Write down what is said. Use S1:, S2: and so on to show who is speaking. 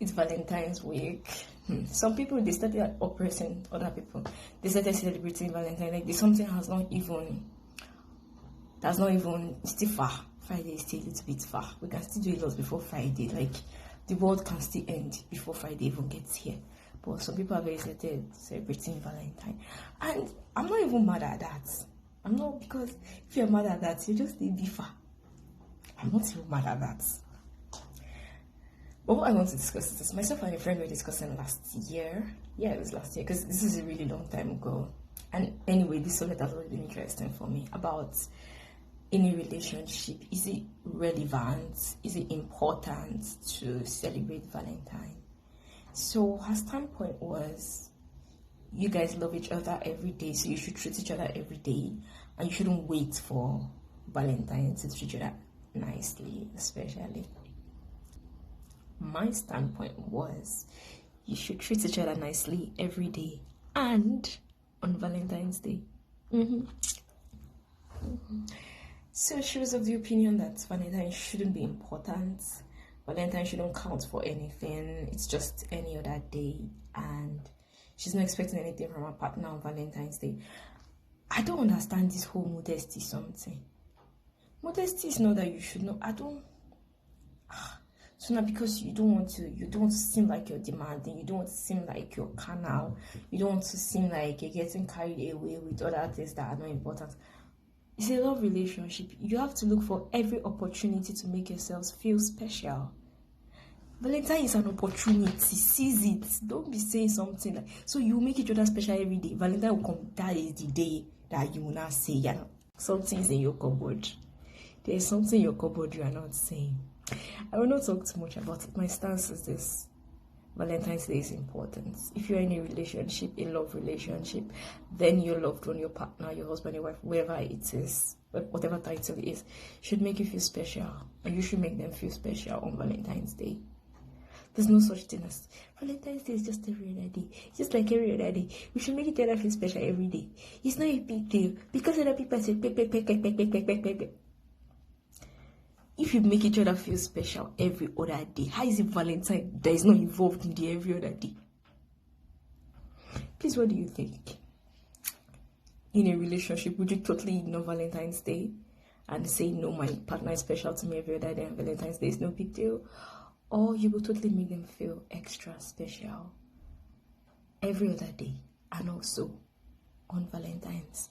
S1: it's Valentine's week. Some people, they started oppressing other people. They started celebrating Valentine's. Like, something it's still far. Friday is still a little bit far. We can still do a lot before Friday. Like, the world can still end before Friday even gets here. But some people are very excited celebrating Valentine. And I'm not even mad at that. I'm not, because if you're mad at that, you just need differ. I'm not even mad at that. But what I want to discuss is this. Myself and a friend were discussing last year. Yeah, it was last year, because this is a really long time ago. And anyway, this subject has always been interesting for me. About, in a relationship, is it relevant? Is it important to celebrate Valentine? So her standpoint was, you guys love each other every day, so you should treat each other every day, and you shouldn't wait for Valentine to treat each other nicely, especially. My standpoint was, you should treat each other nicely every day and on Valentine's Day. So she was of the opinion that Valentine shouldn't be important. Valentine shouldn't count for anything. It's just any other day, and she's not expecting anything from her partner on Valentine's Day. I don't understand this whole modesty something. Modesty is not that you should know. So now, because you don't want to seem like you're demanding, you don't want to seem like you're carnal, you don't want to seem like you're getting carried away with other things that are not important. It's a love relationship. You have to look for every opportunity to make yourselves feel special. Valentine is an opportunity. Seize it. Don't be saying something like, so you make each other special every day. Valentine will come. That is the day that you will not say, yeah, something's in your cupboard. There's something in your cupboard you are not saying. I will not talk too much about it. My stance is this. Valentine's Day is important. If you're in a relationship, a love relationship, then your loved one, your partner, your husband, your wife, whoever it is, whatever title it is, should make you feel special. And you should make them feel special on Valentine's Day. There's no such thing as Valentine's Day is just every other day. It's just like every other day. We should make each other feel special every day. It's not a big deal. Because other people say, if you make each other feel special every other day, how is it Valentine that is not involved in the every other day? Please, what do you think? In a relationship, would you totally ignore Valentine's Day and say, no, my partner is special to me every other day and Valentine's Day is no big deal? Or you will totally make them feel extra special every other day and also on Valentine's?